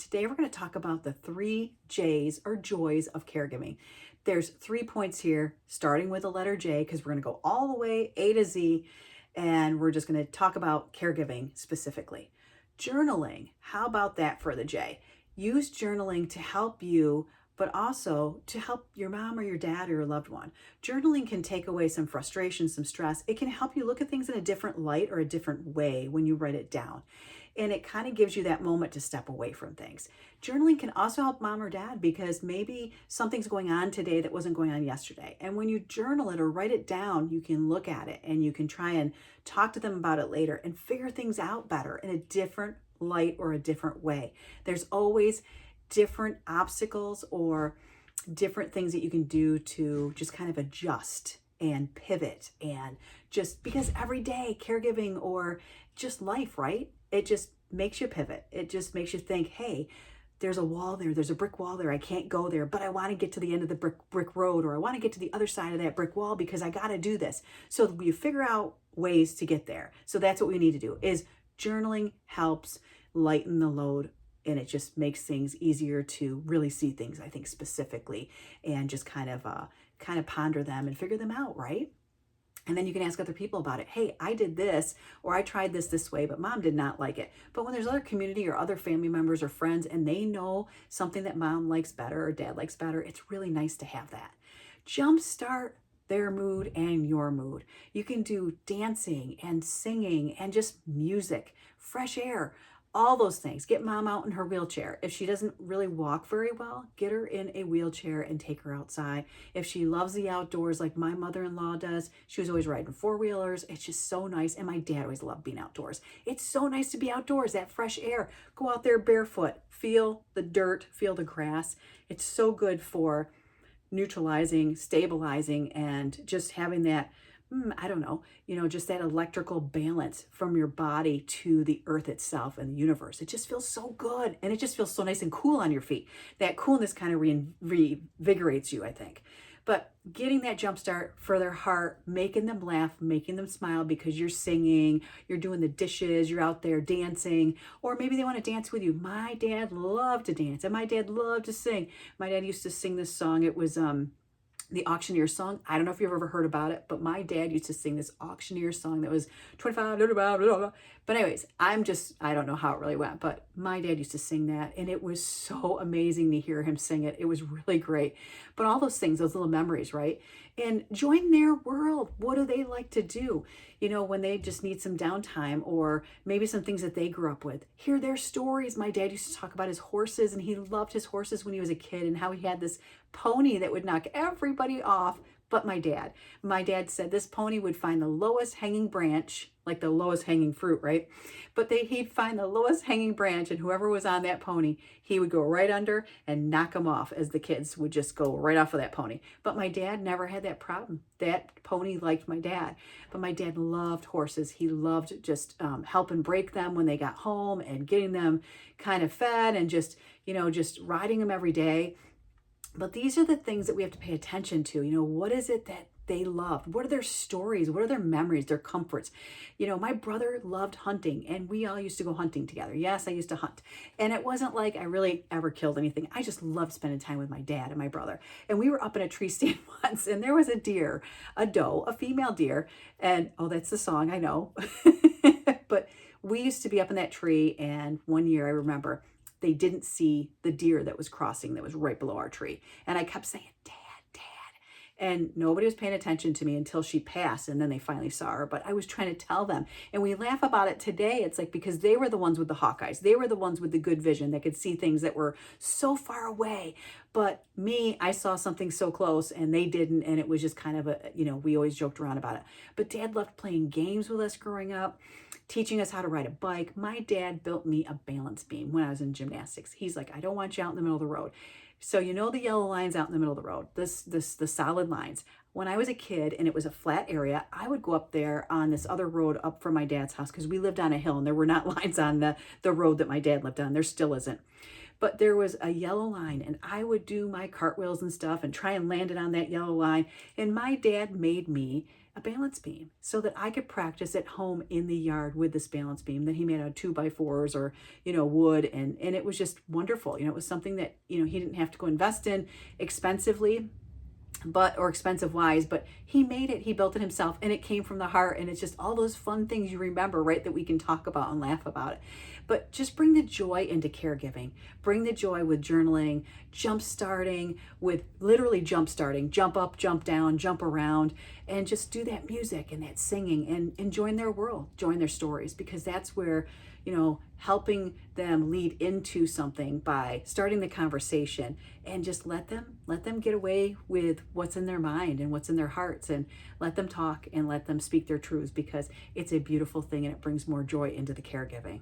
today we're going to talk about the 3 J's or joys of caregiving. There's 3 points here, starting with the letter J, because we're going to go all the way A to Z, and we're just going to talk about caregiving specifically. Journaling, how about that for the J? Use journaling to help you, but also to help your mom or your dad or your loved one. Journaling can take away some frustration, some stress. It can help you look at things in a different light or a different way when you write it down. And it kind of gives you that moment to step away from things. Journaling can also help mom or dad because maybe something's going on today that wasn't going on yesterday. And when you journal it or write it down, you can look at it and you can try and talk to them about it later and figure things out better in a different light or a different way. There's always different obstacles or different things that you can do to just kind of adjust and pivot, and just because every day caregiving or just life, right? It just makes you pivot. It just makes you think, hey, there's a wall there, there's a brick wall there, I can't go there, but I want to get to the end of the brick road, or I want to get to the other side of that brick wall because I got to do this. So you figure out ways to get there. So that's what we need to do, is journaling helps lighten the load, and it just makes things easier to really see things, I think, specifically, and just kind of ponder them and figure them out, right? And then you can ask other people about it. Hey, I did this, or I tried this way, but mom did not like it. But when there's other community or other family members or friends, and they know something that mom likes better or dad likes better, it's really nice to have that. Jumpstart their mood and your mood. You can do dancing and singing and just music, fresh air, all those things. Get mom out in her wheelchair. If she doesn't really walk very well, get her in a wheelchair and take her outside. If she loves the outdoors like my mother-in-law does, she was always riding four-wheelers. It's just so nice. And my dad always loved being outdoors. It's so nice to be outdoors, that fresh air. Go out there barefoot, feel the dirt, feel the grass. It's so good for neutralizing, stabilizing, and just having that, I don't know, just that electrical balance from your body to the earth itself and the universe. It just feels so good. And it just feels so nice and cool on your feet. That coolness kind of reinvigorates you, I think. But getting that jump start for their heart, making them laugh, making them smile because you're singing, you're doing the dishes, you're out there dancing, or maybe they want to dance with you. My dad loved to dance, and my dad loved to sing. My dad used to sing this song. It was the auctioneer song. I don't know if you've ever heard about it, but my dad used to sing this auctioneer song that was 25, blah, blah, blah, blah. But anyways, I don't know how it really went, but my dad used to sing that, and it was so amazing to hear him sing it. It was really great. But all those things, those little memories, right? And join their world. What do they like to do? When they just need some downtime, or maybe some things that they grew up with. Hear their stories. My dad used to talk about his horses, and he loved his horses when he was a kid, and how he had this pony that would knock everybody off but my dad. My dad said this pony would find the lowest hanging branch, like the lowest hanging fruit, right? But he'd find the lowest hanging branch, and whoever was on that pony, he would go right under and knock them off, as the kids would just go right off of that pony. But my dad never had that problem. That pony liked my dad. But my dad loved horses. He loved just helping break them when they got home and getting them kind of fed, and just riding them every day. But these are the things that we have to pay attention to. What is it that they loved? What are their stories? What are their memories, their comforts? My brother loved hunting, and we all used to go hunting together. Yes, I used to hunt. And it wasn't like I really ever killed anything. I just loved spending time with my dad and my brother. And we were up in a tree stand once, and there was a deer, a doe, a female deer. And, oh, that's the song, I know. But we used to be up in that tree, and one year I remember they didn't see the deer that was crossing, that was right below our tree. And I kept saying, Dad, Dad. And nobody was paying attention to me until she passed, and then they finally saw her. But I was trying to tell them. And we laugh about it today. It's like, because they were the ones with the hawk eyes. They were the ones with the good vision that could see things that were so far away. But me, I saw something so close, and they didn't. And it was just kind of we always joked around about it. But Dad loved playing games with us growing up, teaching us how to ride a bike. My dad built me a balance beam when I was in gymnastics. He's like, I don't want you out in the middle of the road. So the yellow lines out in the middle of the road, the solid lines. When I was a kid and it was a flat area, I would go up there on this other road up from my dad's house, because we lived on a hill and there were not lines on the road that my dad lived on. There still isn't. But there was a yellow line, and I would do my cartwheels and stuff and try and land it on that yellow line. And my dad made me a balance beam so that I could practice at home in the yard with this balance beam that he made out of 2x4s or, wood. And it was just wonderful. It was something that, he didn't have to go invest in expensively, or expensive wise, but he made it, he built it himself, and it came from the heart. And it's just all those fun things you remember, right, that we can talk about and laugh about it. But just bring the joy into caregiving. Bring the joy with journaling, jump starting, with literally jump starting, jump up, jump down, jump around, and just do that music and that singing and join their world, join their stories, because that's where, helping them lead into something by starting the conversation, and just let them get away with what's in their mind and what's in their hearts, and let them talk and let them speak their truths, because it's a beautiful thing and it brings more joy into the caregiving.